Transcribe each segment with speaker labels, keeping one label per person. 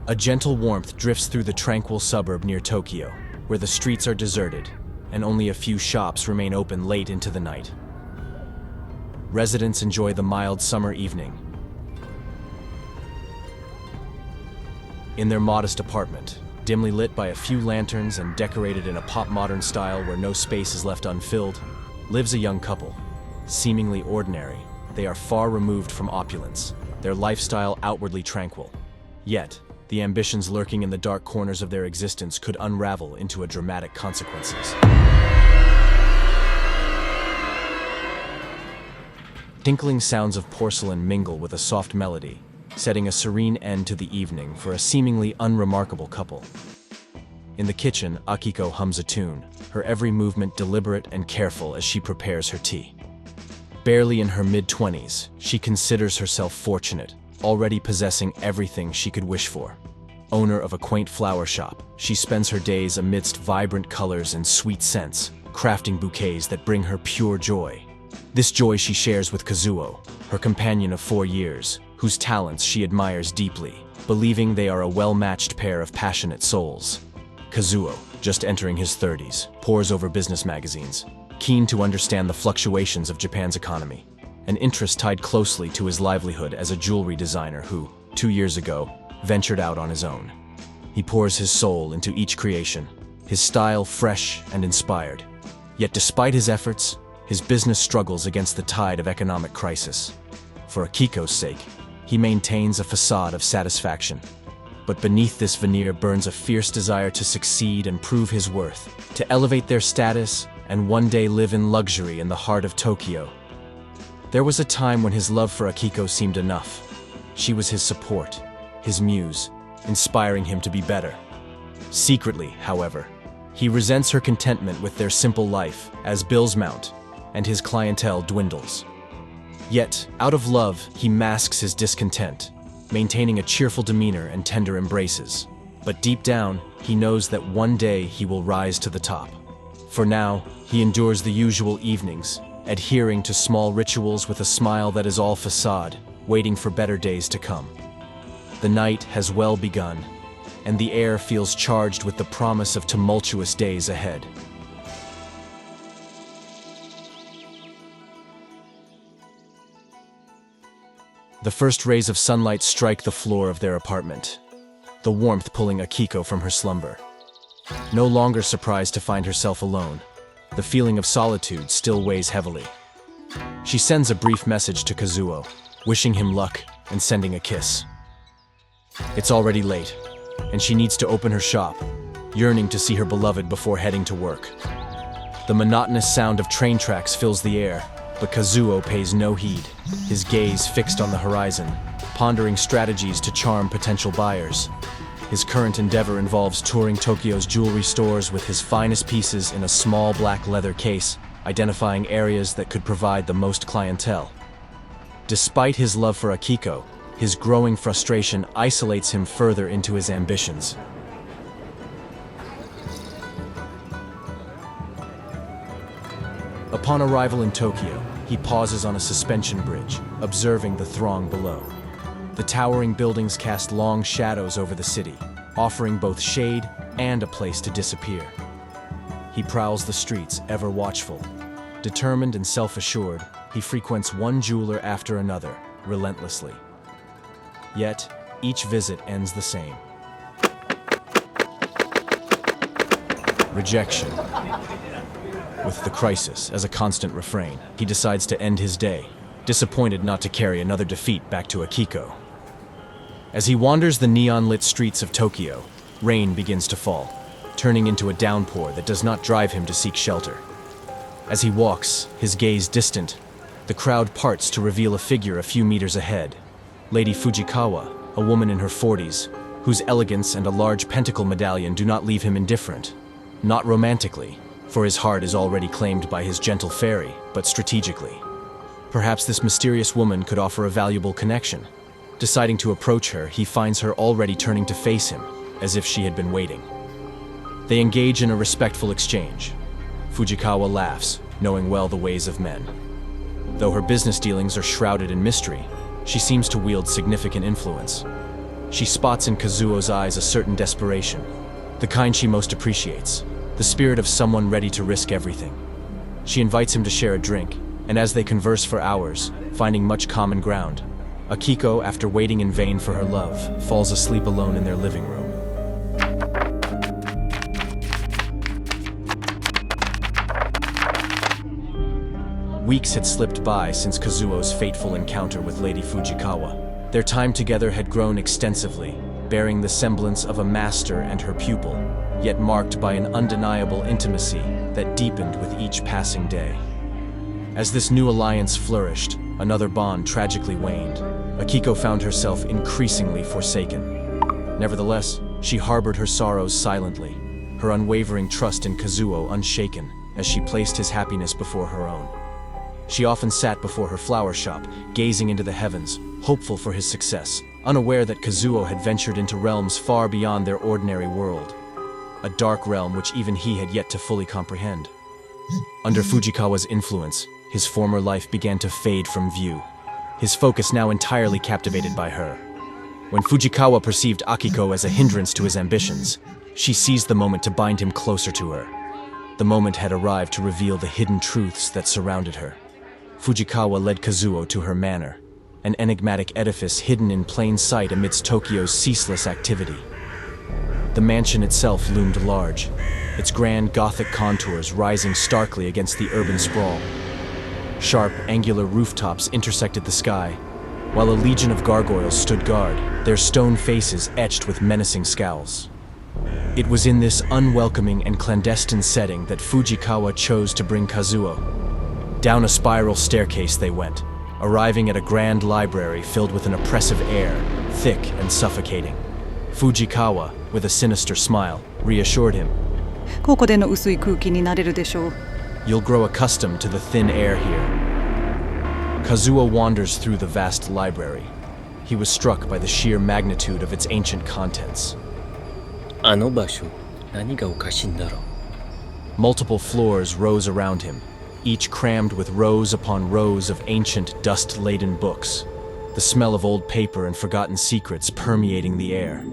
Speaker 1: A gentle warmth drifts through the tranquil suburb near Tokyo, where the streets are deserted, and only a few shops remain open late into the night. Residents enjoy the mild summer evening. In their modest apartment, dimly lit by a few lanterns and decorated in a pop-modern style where no space is left unfilled, lives a young couple. Seemingly ordinary, they are far removed from opulence, their lifestyle outwardly tranquil. Yet, the ambitions lurking in the dark corners of their existence could unravel into dramatic consequences. Tinkling sounds of porcelain mingle with a soft melody, setting a serene end to the evening for a seemingly unremarkable couple. In the kitchen, Akiko hums a tune, her every movement deliberate and careful as she prepares her tea. Barely in her mid-20s, she considers herself fortunate, already possessing everything she could wish for. Owner of a quaint flower shop, she spends her days amidst vibrant colors and sweet scents, crafting bouquets that bring her pure joy. This joy she shares with Kazuo, her companion of 4 years, whose talents she admires deeply, believing they are a well-matched pair of passionate souls. Kazuo, just entering his 30s, pores over business magazines, keen to understand the fluctuations of Japan's economy, an interest tied closely to his livelihood as a jewelry designer who, 2 years ago, ventured out on his own. He pours his soul into each creation, his style fresh and inspired. Yet despite his efforts, his business struggles against the tide of economic crisis. For Akiko's sake, he maintains a facade of satisfaction. But beneath this veneer burns a fierce desire to succeed and prove his worth, to elevate their status and one day live in luxury in the heart of Tokyo. There was a time when his love for Akiko seemed enough. She was his support, his muse, inspiring him to be better. Secretly, however, he resents her contentment with their simple life as bills mount and his clientele dwindles. Yet, out of love, he masks his discontent, maintaining a cheerful demeanor and tender embraces. But deep down, he knows that one day he will rise to the top. For now, he endures the usual evenings, adhering to small rituals with a smile that is all facade, waiting for better days to come. The night has well begun, and the air feels charged with the promise of tumultuous days ahead. The first rays of sunlight strike the floor of their apartment, the warmth pulling Akiko from her slumber. No longer surprised to find herself alone, the feeling of solitude still weighs heavily. She sends a brief message to Kazuo, wishing him luck and sending a kiss. It's already late, and she needs to open her shop, yearning to see her beloved before heading to work. The monotonous sound of train tracks fills the air, but Kazuo pays no heed, his gaze fixed on the horizon, pondering strategies to charm potential buyers. His current endeavor involves touring Tokyo's jewelry stores with his finest pieces in a small black leather case, identifying areas that could provide the most clientele. Despite his love for Akiko, his growing frustration isolates him further into his ambitions. Upon arrival in Tokyo, he pauses on a suspension bridge, observing the throng below. The towering buildings cast long shadows over the city, offering both shade and a place to disappear. He prowls the streets, ever watchful. Determined and self-assured, he frequents one jeweler after another, relentlessly. Yet, each visit ends the same. Rejection. With the crisis as a constant refrain, he decides to end his day, disappointed not to carry another defeat back to Akiko. As he wanders the neon-lit streets of Tokyo, rain begins to fall, turning into a downpour that does not drive him to seek shelter. As he walks, his gaze distant, the crowd parts to reveal a figure a few meters ahead. Lady Fujikawa, a woman in her 40s, whose elegance and a large pentacle medallion do not leave him indifferent. Not romantically, for his heart is already claimed by his gentle fairy, but strategically. Perhaps this mysterious woman could offer a valuable connection. Deciding to approach her, he finds her already turning to face him, as if she had been waiting. They engage in a respectful exchange. Fujikawa laughs, knowing well the ways of men. Though her business dealings are shrouded in mystery, she seems to wield significant influence. she spots in Kazuo's eyes a certain desperation, the kind she most appreciates, the spirit of someone ready to risk everything. She invites him to share a drink, and as they converse for hours, finding much common ground, Akiko, after waiting in vain for her love, falls asleep alone in their living room. Weeks had slipped by since Kazuo's fateful encounter with Lady Fujikawa. Their time together had grown extensively, bearing the semblance of a master and her pupil, yet marked by an undeniable intimacy that deepened with each passing day. As this new alliance flourished, another bond tragically waned. Akiko found herself increasingly forsaken. Nevertheless, she harbored her sorrows silently, her unwavering trust in Kazuo unshaken as she placed his happiness before her own. She often sat before her flower shop, gazing into the heavens, hopeful for his success, unaware that Kazuo had ventured into realms far beyond their ordinary world, a dark realm which even he had yet to fully comprehend. Under Fujikawa's influence, his former life began to fade from view, his focus now entirely captivated by her. When Fujikawa perceived Akiko as a hindrance to his ambitions, she seized the moment to bind him closer to her. The moment had arrived to reveal the hidden truths that surrounded her. Fujikawa led Kazuo to her manor, an enigmatic edifice hidden in plain sight amidst Tokyo's ceaseless activity. The mansion itself loomed large, its grand Gothic contours rising starkly against the urban sprawl. Sharp, angular rooftops intersected the sky, while a legion of gargoyles stood guard, their stone faces etched with menacing scowls. It was in this unwelcoming and clandestine setting that Fujikawa chose to bring Kazuo. Down a spiral staircase they went, arriving at a grand library filled with an oppressive air, thick and suffocating. Fujikawa, with a sinister smile, reassured him.
Speaker 2: ここでの薄い空気になれるでしょう。
Speaker 1: You'll grow accustomed to the thin air here. Kazuo wanders through the vast library. He was struck by the sheer magnitude of its ancient contents.
Speaker 3: あの場所、何がおかしいんだろう。
Speaker 1: Multiple floors rose around him, each crammed with rows upon rows of ancient, dust-laden books, the smell of old paper and forgotten secrets permeating the air.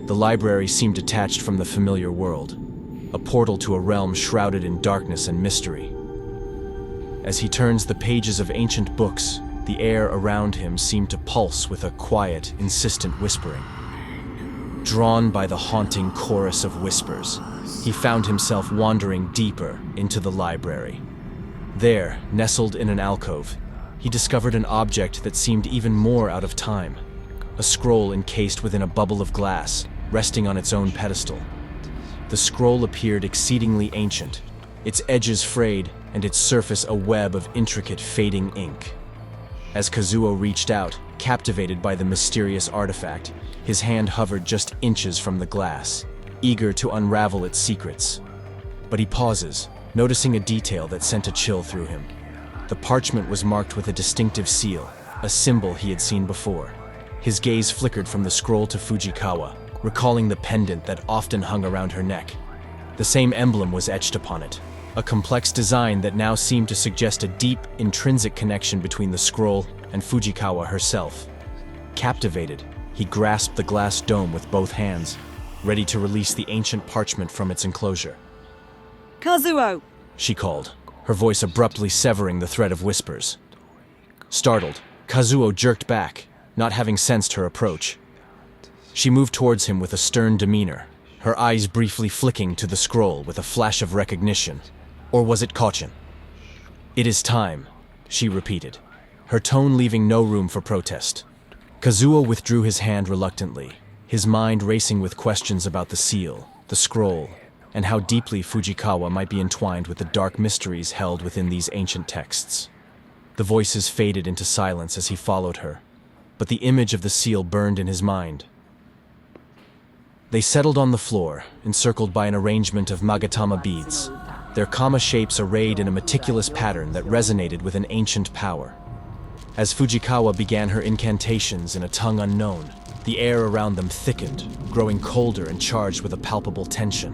Speaker 1: The library seemed detached from the familiar world, a portal to a realm shrouded in darkness and mystery. As he turns the pages of ancient books, the air around him seemed to pulse with a quiet, insistent whispering. Drawn by the haunting chorus of whispers, he found himself wandering deeper into the library. There, nestled in an alcove, he discovered an object that seemed even more out of time. A scroll encased within a bubble of glass, resting on its own pedestal. The scroll appeared exceedingly ancient, its edges frayed and its surface a web of intricate fading ink. As Kazuo reached out, captivated by the mysterious artifact, his hand hovered just inches from the glass, eager to unravel its secrets. But he pauses, noticing a detail that sent a chill through him. The parchment was marked with a distinctive seal, a symbol he had seen before. His gaze flickered from the scroll to Fujikawa, recalling the pendant that often hung around her neck. The same emblem was etched upon it, a complex design that now seemed to suggest a deep, intrinsic connection between the scroll and Fujikawa herself. Captivated, he grasped the glass dome with both hands, ready to release the ancient parchment from its enclosure.
Speaker 2: Kazuo!
Speaker 1: She called, her voice abruptly severing the thread of whispers. Startled, Kazuo jerked back, not having sensed her approach. She moved towards him with a stern demeanor, her eyes briefly flicking to the scroll with a flash of recognition. Or was it caution? "It is time," she repeated, her tone leaving no room for protest. Kazuo withdrew his hand reluctantly, his mind racing with questions about the seal, the scroll, and how deeply Fujikawa might be entwined with the dark mysteries held within these ancient texts. The voices faded into silence as he followed her, but the image of the seal burned in his mind. They settled on the floor, encircled by an arrangement of magatama beads, their kama shapes arrayed in a meticulous pattern that resonated with an ancient power. As Fujikawa began her incantations in a tongue unknown, the air around them thickened, growing colder and charged with a palpable tension.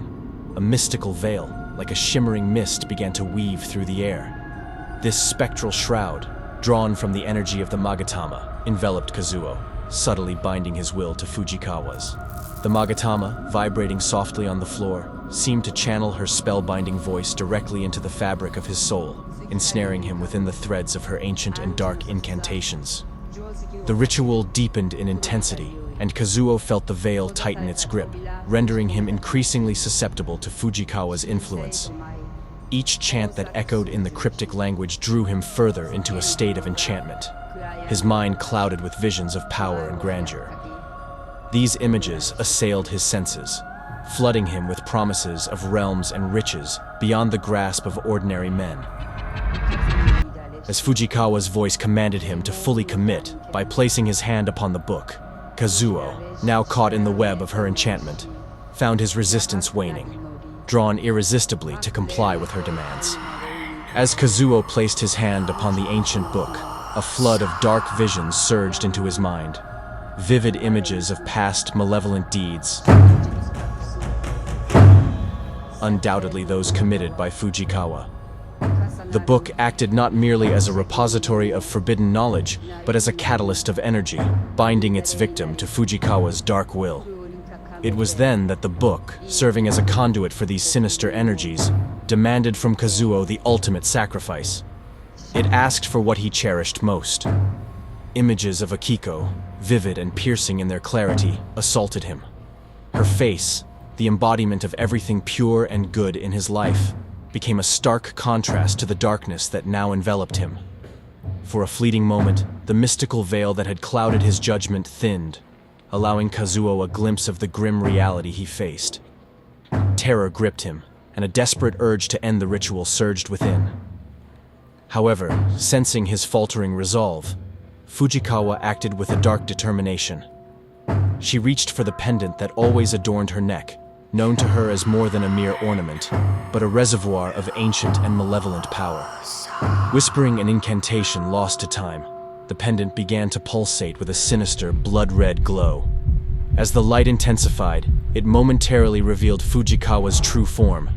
Speaker 1: A mystical veil, like a shimmering mist, began to weave through the air. This spectral shroud, drawn from the energy of the magatama, enveloped Kazuo, subtly binding his will to Fujikawa's. The magatama, vibrating softly on the floor, seemed to channel her spellbinding voice directly into the fabric of his soul, ensnaring him within the threads of her ancient and dark incantations. The ritual deepened in intensity, and Kazuo felt the veil tighten its grip, rendering him increasingly susceptible to Fujikawa's influence. Each chant that echoed in the cryptic language drew him further into a state of enchantment, his mind clouded with visions of power and grandeur. These images assailed his senses, flooding him with promises of realms and riches beyond the grasp of ordinary men. As Fujikawa's voice commanded him to fully commit by placing his hand upon the book, Kazuo, now caught in the web of her enchantment, found his resistance waning, drawn irresistibly to comply with her demands. As Kazuo placed his hand upon the ancient book, a flood of dark visions surged into his mind, vivid images of past malevolent deeds, undoubtedly those committed by Fujikawa. The book acted not merely as a repository of forbidden knowledge, but as a catalyst of energy, binding its victim to Fujikawa's dark will. It was then that the book, serving as a conduit for these sinister energies, demanded from Kazuo the ultimate sacrifice. It asked for what he cherished most. Images of Akiko, vivid and piercing in their clarity, assaulted him. Her face, the embodiment of everything pure and good in his life, became a stark contrast to the darkness that now enveloped him. For a fleeting moment, the mystical veil that had clouded his judgment thinned, allowing Kazuo a glimpse of the grim reality he faced. Terror gripped him, and a desperate urge to end the ritual surged within. However, sensing his faltering resolve, Fujikawa acted with a dark determination. She reached for the pendant that always adorned her neck, known to her as more than a mere ornament, but a reservoir of ancient and malevolent power. Whispering an incantation lost to time, the pendant began to pulsate with a sinister, blood-red glow. As the light intensified, it momentarily revealed Fujikawa's true form,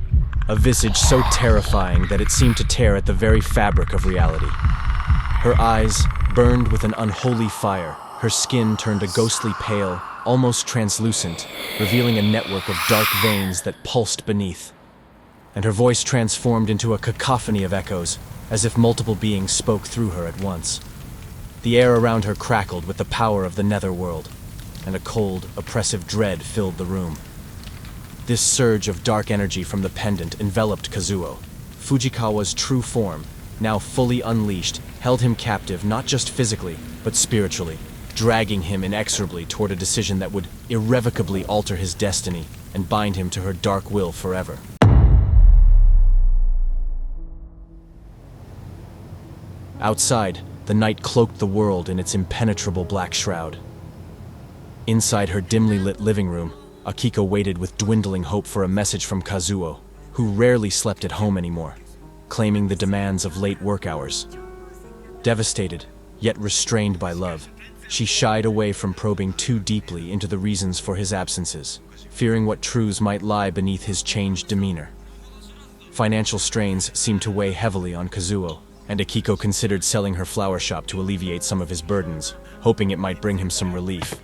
Speaker 1: a visage so terrifying that it seemed to tear at the very fabric of reality. Her eyes burned with an unholy fire, her skin turned a ghostly pale, almost translucent, revealing a network of dark veins that pulsed beneath. And her voice transformed into a cacophony of echoes, as if multiple beings spoke through her at once. The air around her crackled with the power of the netherworld, and a cold, oppressive dread filled the room. This surge of dark energy from the pendant enveloped Kazuo. Fujikawa's true form, now fully unleashed, held him captive not just physically, but spiritually, dragging him inexorably toward a decision that would irrevocably alter his destiny and bind him to her dark will forever. Outside, the night cloaked the world in its impenetrable black shroud. Inside her dimly lit living room, Akiko waited with dwindling hope for a message from Kazuo, who rarely slept at home anymore, claiming the demands of late work hours. Devastated, yet restrained by love, she shied away from probing too deeply into the reasons for his absences, fearing what truths might lie beneath his changed demeanor. Financial strains seemed to weigh heavily on Kazuo, and Akiko considered selling her flower shop to alleviate some of his burdens, hoping it might bring him some relief.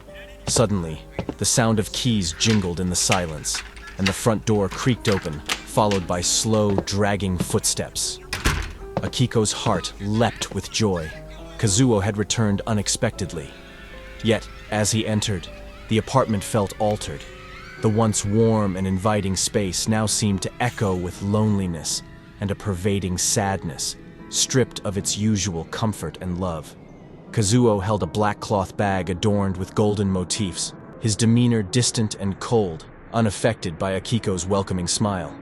Speaker 1: Suddenly, the sound of keys jingled in the silence, and the front door creaked open, followed by slow, dragging footsteps. Akiko's heart leapt with joy. Kazuo had returned unexpectedly. Yet, as he entered, the apartment felt altered. The once warm and inviting space now seemed to echo with loneliness and a pervading sadness, stripped of its usual comfort and love. Kazuo held a black cloth bag adorned with golden motifs, his demeanor distant and cold, unaffected by Akiko's welcoming smile.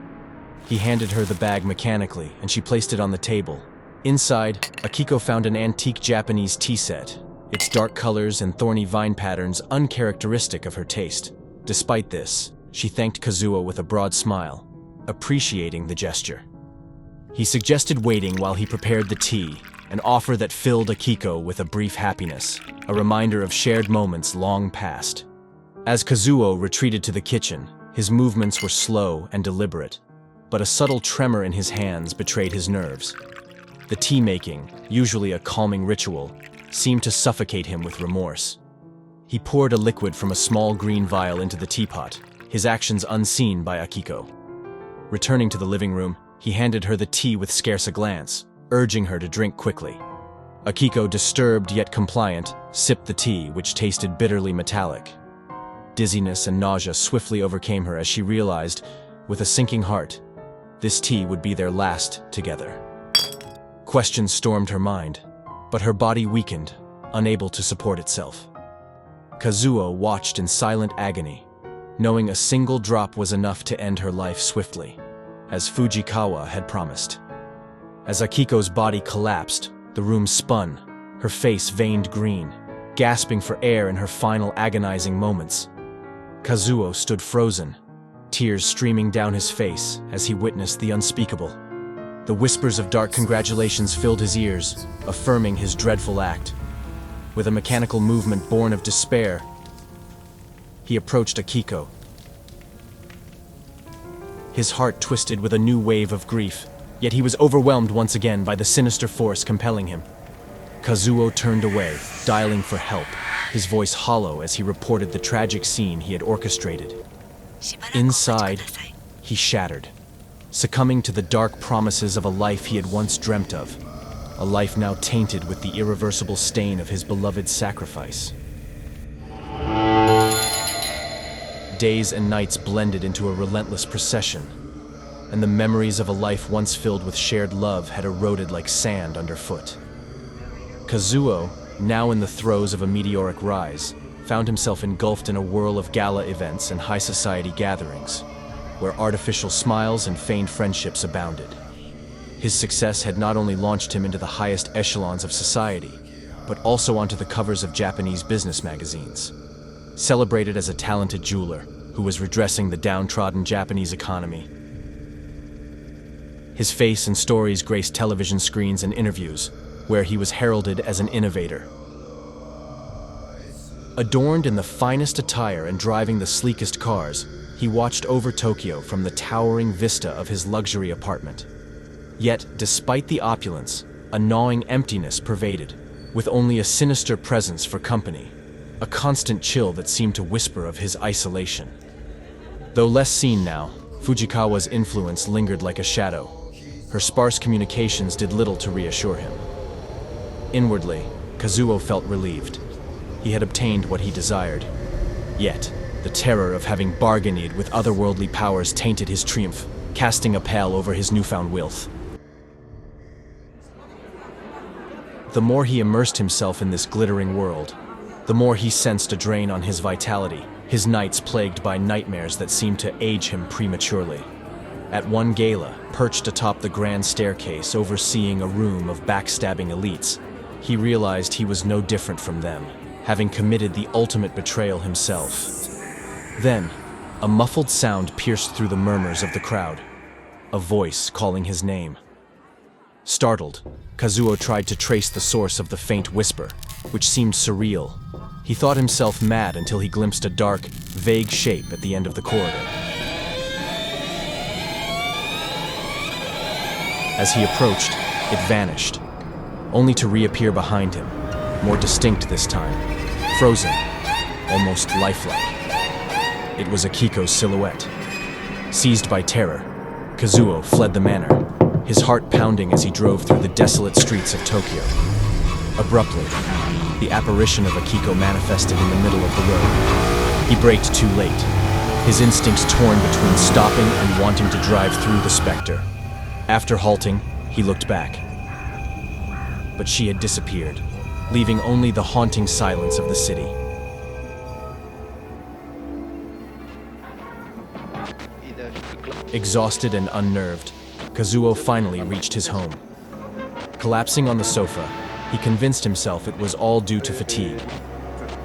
Speaker 1: He handed her the bag mechanically, and she placed it on the table. Inside, Akiko found an antique Japanese tea set, its dark colors and thorny vine patterns uncharacteristic of her taste. Despite this, she thanked Kazuo with a broad smile, appreciating the gesture. He suggested waiting while he prepared the tea, an offer that filled Akiko with a brief happiness, a reminder of shared moments long past. As Kazuo retreated to the kitchen, his movements were slow and deliberate, but a subtle tremor in his hands betrayed his nerves. The tea-making, usually a calming ritual, seemed to suffocate him with remorse. He poured a liquid from a small green vial into the teapot, his actions unseen by Akiko. Returning to the living room, he handed her the tea with scarce a glance, urging her to drink quickly. Akiko, disturbed yet compliant, sipped the tea, which tasted bitterly metallic. Dizziness and nausea swiftly overcame her as she realized, with a sinking heart, this tea would be their last together. Questions stormed her mind, but her body weakened, unable to support itself. Kazuo watched in silent agony, knowing a single drop was enough to end her life swiftly, as Fujikawa had promised. As Akiko's body collapsed, the room spun, her face veined green, gasping for air in her final agonizing moments. Kazuo stood frozen, tears streaming down his face as he witnessed the unspeakable. The whispers of dark congratulations filled his ears, affirming his dreadful act. With a mechanical movement born of despair, he approached Akiko. His heart twisted with a new wave of grief, yet he was overwhelmed once again by the sinister force compelling him. Kazuo turned away, dialing for help, his voice hollow as he reported the tragic scene he had orchestrated. Inside, he shattered, succumbing to the dark promises of a life he had once dreamt of, a life now tainted with the irreversible stain of his beloved sacrifice. Days and nights blended into a relentless procession, and the memories of a life once filled with shared love had eroded like sand underfoot. Kazuo, now in the throes of a meteoric rise, found himself engulfed in a whirl of gala events and high society gatherings, where artificial smiles and feigned friendships abounded. His success had not only launched him into the highest echelons of society, but also onto the covers of Japanese business magazines. Celebrated as a talented jeweler who was redressing the downtrodden Japanese economy, his face and stories graced television screens and interviews, where he was heralded as an innovator. Adorned in the finest attire and driving the sleekest cars, he watched over Tokyo from the towering vista of his luxury apartment. Yet, despite the opulence, a gnawing emptiness pervaded, with only a sinister presence for company, a constant chill that seemed to whisper of his isolation. Though less seen now, Fujikawa's influence lingered like a shadow. Her sparse communications did little to reassure him. Inwardly, Kazuo felt relieved. He had obtained what he desired. Yet, the terror of having bargained with otherworldly powers tainted his triumph, casting a pall over his newfound wealth. The more he immersed himself in this glittering world, the more he sensed a drain on his vitality, his nights plagued by nightmares that seemed to age him prematurely. At one gala, perched atop the grand staircase overseeing a room of backstabbing elites, he realized he was no different from them, having committed the ultimate betrayal himself. Then, a muffled sound pierced through the murmurs of the crowd, a voice calling his name. Startled, Kazuo tried to trace the source of the faint whisper, which seemed surreal. He thought himself mad until he glimpsed a dark, vague shape at the end of the corridor. As he approached, it vanished, only to reappear behind him, more distinct this time, frozen, almost lifelike. It was Akiko's silhouette. Seized by terror, Kazuo fled the manor, his heart pounding as he drove through the desolate streets of Tokyo. Abruptly, the apparition of Akiko manifested in the middle of the road. He braked too late, his instincts torn between stopping and wanting to drive through the specter. After halting, he looked back. But she had disappeared, leaving only the haunting silence of the city. Exhausted and unnerved, Kazuo finally reached his home. Collapsing on the sofa, he convinced himself it was all due to fatigue.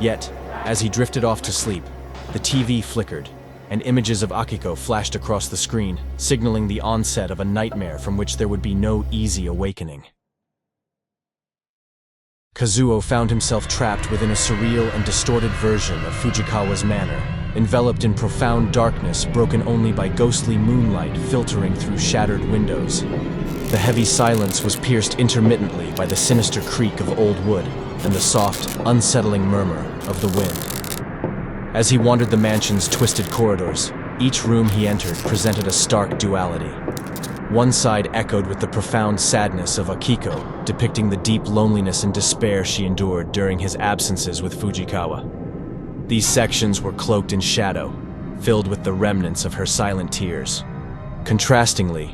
Speaker 1: Yet, as he drifted off to sleep, the TV flickered, and images of Akiko flashed across the screen, signaling the onset of a nightmare from which there would be no easy awakening. Kazuo found himself trapped within a surreal and distorted version of Fujikawa's manor, enveloped in profound darkness broken only by ghostly moonlight filtering through shattered windows. The heavy silence was pierced intermittently by the sinister creak of old wood and the soft, unsettling murmur of the wind. As he wandered the mansion's twisted corridors, each room he entered presented a stark duality. One side echoed with the profound sadness of Akiko, depicting the deep loneliness and despair she endured during his absences with Fujikawa. These sections were cloaked in shadow, filled with the remnants of her silent tears. Contrastingly,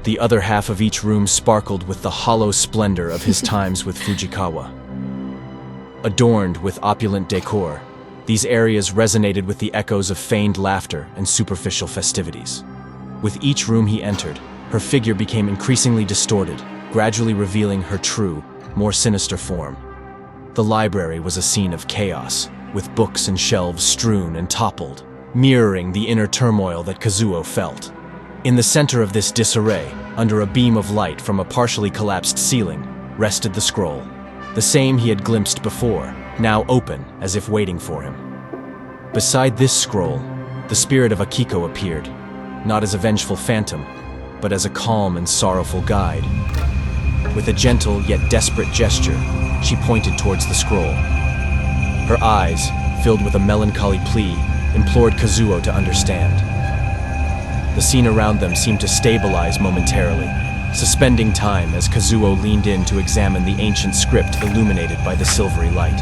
Speaker 1: the other half of each room sparkled with the hollow splendor of his times with Fujikawa. Adorned with opulent decor, these areas resonated with the echoes of feigned laughter and superficial festivities. With each room he entered, her figure became increasingly distorted, gradually revealing her true, more sinister form. The library was a scene of chaos, with books and shelves strewn and toppled, mirroring the inner turmoil that Kazuo felt. In the center of this disarray, under a beam of light from a partially collapsed ceiling, rested the scroll, the same he had glimpsed before, now open as if waiting for him. Beside this scroll, the spirit of Akiko appeared, not as a vengeful phantom, but as a calm and sorrowful guide. With a gentle yet desperate gesture, she pointed towards the scroll. Her eyes, filled with a melancholy plea, implored Kazuo to understand. The scene around them seemed to stabilize momentarily, suspending time as Kazuo leaned in to examine the ancient script illuminated by the silvery light.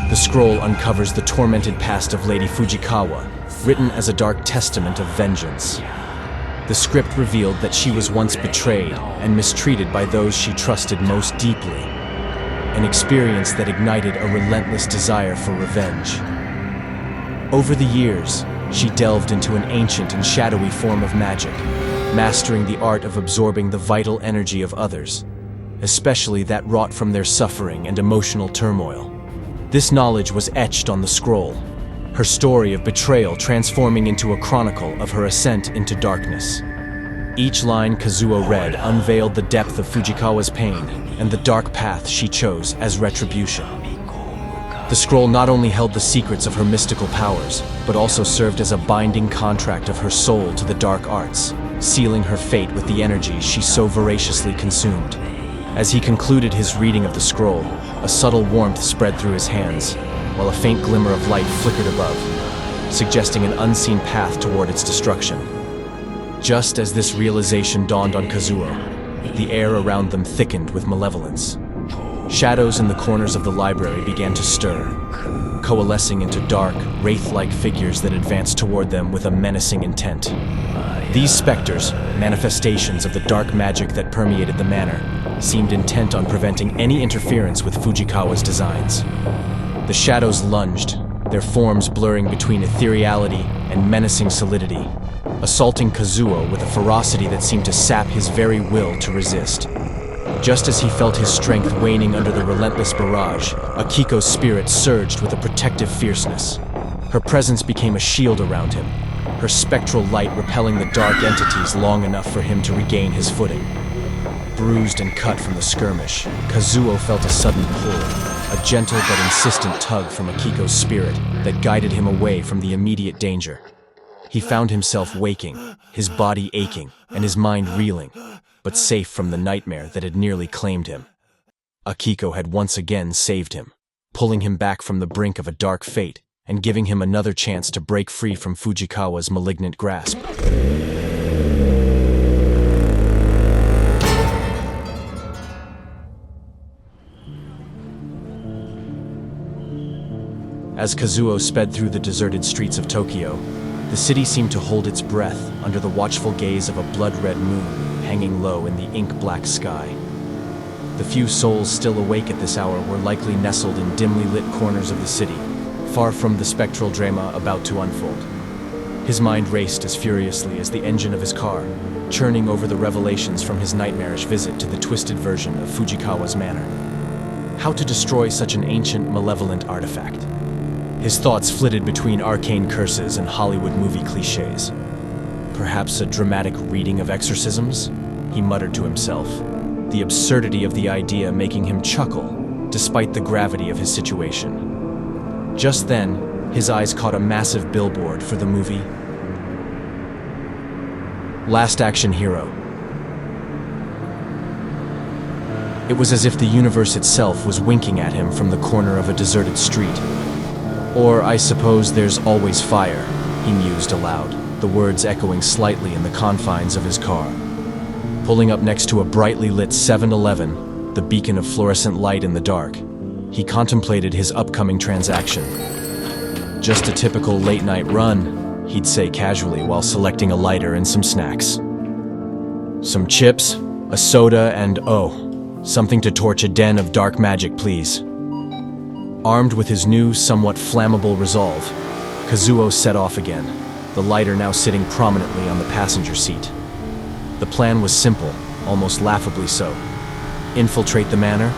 Speaker 1: The scroll uncovers the tormented past of Lady Fujikawa, written as a dark testament of vengeance. The script revealed that she was once betrayed and mistreated by those she trusted most deeply, an experience that ignited a relentless desire for revenge. Over the years, she delved into an ancient and shadowy form of magic, mastering the art of absorbing the vital energy of others, especially that wrought from their suffering and emotional turmoil. This knowledge was etched on the scroll, her story of betrayal transforming into a chronicle of her ascent into darkness. Each line Kazuo read unveiled the depth of Fujikawa's pain and the dark path she chose as retribution. The scroll not only held the secrets of her mystical powers, but also served as a binding contract of her soul to the dark arts, sealing her fate with the energy she so voraciously consumed. As he concluded his reading of the scroll, a subtle warmth spread through his hands, while a faint glimmer of light flickered above, suggesting an unseen path toward its destruction. Just as this realization dawned on Kazuo, the air around them thickened with malevolence. Shadows in the corners of the library began to stir, coalescing into dark, wraith-like figures that advanced toward them with a menacing intent. These specters, manifestations of the dark magic that permeated the manor, seemed intent on preventing any interference with Fujikawa's designs. The shadows lunged, their forms blurring between ethereality and menacing solidity, assaulting Kazuo with a ferocity that seemed to sap his very will to resist. Just as he felt his strength waning under the relentless barrage, Akiko's spirit surged with a protective fierceness. Her presence became a shield around him, her spectral light repelling the dark entities long enough for him to regain his footing. Bruised and cut from the skirmish, Kazuo felt a sudden pull, a gentle but insistent tug from Akiko's spirit that guided him away from the immediate danger. He found himself waking, his body aching, and his mind reeling, but safe from the nightmare that had nearly claimed him. Akiko had once again saved him, pulling him back from the brink of a dark fate and giving him another chance to break free from Fujikawa's malignant grasp. As Kazuo sped through the deserted streets of Tokyo, the city seemed to hold its breath under the watchful gaze of a blood-red moon hanging low in the ink-black sky. The few souls still awake at this hour were likely nestled in dimly lit corners of the city, far from the spectral drama about to unfold. His mind raced as furiously as the engine of his car, churning over the revelations from his nightmarish visit to the twisted version of Fujikawa's manor. How to destroy such an ancient, malevolent artifact? His thoughts flitted between arcane curses and Hollywood movie cliches. Perhaps a dramatic reading of exorcisms? He muttered to himself, the absurdity of the idea making him chuckle, despite the gravity of his situation. Just then, his eyes caught a massive billboard for the movie Last Action Hero. It was as if the universe itself was winking at him from the corner of a deserted street. Or I suppose there's always fire, he mused aloud, the words echoing slightly in the confines of his car. Pulling up next to a brightly lit 7-Eleven, the beacon of fluorescent light in the dark, he contemplated his upcoming transaction. Just a typical late-night run, he'd say casually while selecting a lighter and some snacks. Some chips, a soda, and something to torch a den of dark magic, please. Armed with his new, somewhat flammable resolve, Kazuo set off again, the lighter now sitting prominently on the passenger seat. The plan was simple, almost laughably so. Infiltrate the manor,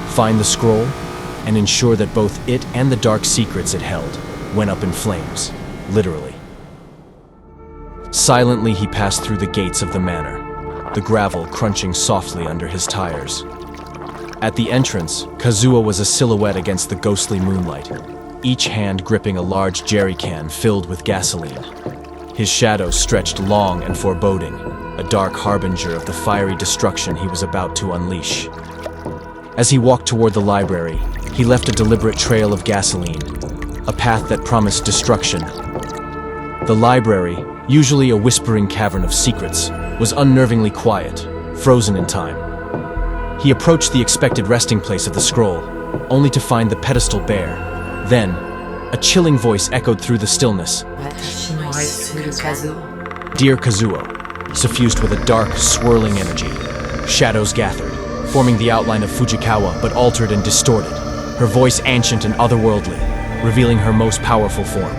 Speaker 1: find the scroll, and ensure that both it and the dark secrets it held went up in flames, literally. Silently he passed through the gates of the manor, the gravel crunching softly under his tires. At the entrance, Kazuo was a silhouette against the ghostly moonlight, each hand gripping a large jerry can filled with gasoline. His shadow stretched long and foreboding, a dark harbinger of the fiery destruction he was about to unleash. As he walked toward the library, he left a deliberate trail of gasoline, a path that promised destruction. The library, usually a whispering cavern of secrets, was unnervingly quiet, frozen in time. He approached the expected resting place of the scroll, only to find the pedestal bare. Then, a chilling voice echoed through the stillness. Dear Kazuo, suffused with a dark, swirling energy. Shadows gathered, forming the outline of Fujikawa, but altered and distorted, her voice ancient and otherworldly, revealing her most powerful form.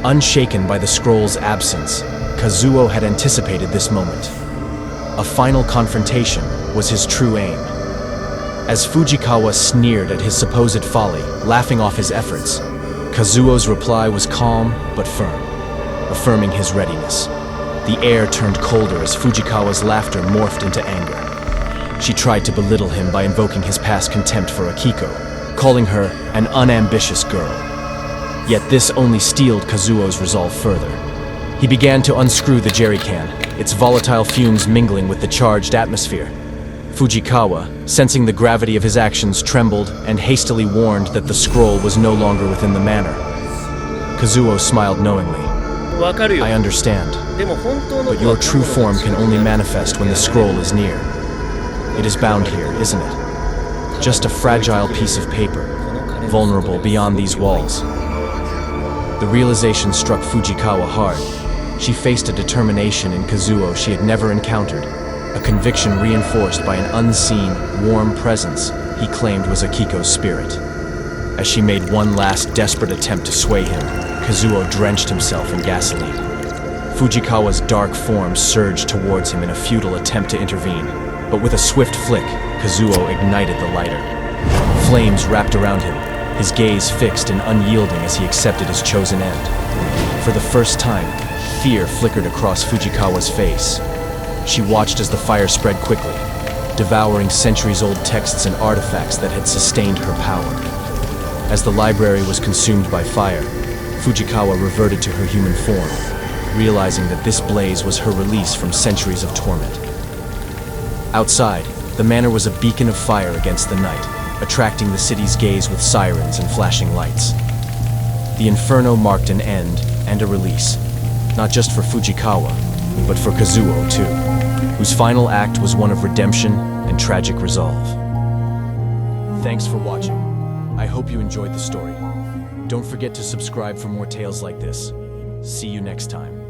Speaker 1: Unshaken by the scroll's absence, Kazuo had anticipated this moment. A final confrontation was his true aim. As Fujikawa sneered at his supposed folly, laughing off his efforts, Kazuo's reply was calm but firm, affirming his readiness. The air turned colder as Fujikawa's laughter morphed into anger. She tried to belittle him by invoking his past contempt for Akiko, calling her an unambitious girl. Yet this only steeled Kazuo's resolve further. He began to unscrew the jerry can, its volatile fumes mingling with the charged atmosphere. Fujikawa, sensing the gravity of his actions, trembled and hastily warned that the scroll was no longer within the manor. Kazuo smiled knowingly. I understand, but your true form can only manifest when the scroll is near. It is bound here, isn't it? Just a fragile piece of paper, vulnerable beyond these walls. The realization struck Fujikawa hard. She faced a determination in Kazuo she had never encountered, a conviction reinforced by an unseen, warm presence he claimed was Akiko's spirit. As she made one last desperate attempt to sway him, Kazuo drenched himself in gasoline. Fujikawa's dark form surged towards him in a futile attempt to intervene, but with a swift flick, Kazuo ignited the lighter. Flames wrapped around him, his gaze fixed and unyielding as he accepted his chosen end. For the first time, fear flickered across Fujikawa's face. She watched as the fire spread quickly, devouring centuries-old texts and artifacts that had sustained her power. As the library was consumed by fire, Fujikawa reverted to her human form, realizing that this blaze was her release from centuries of torment. Outside, the manor was a beacon of fire against the night, attracting the city's gaze with sirens and flashing lights. The inferno marked an end and a release, not just for Fujikawa, but for Kazuo too, whose final act was one of redemption and tragic resolve. Thanks for watching. I hope you enjoyed the story. Don't forget to subscribe for more tales like this. See you next time.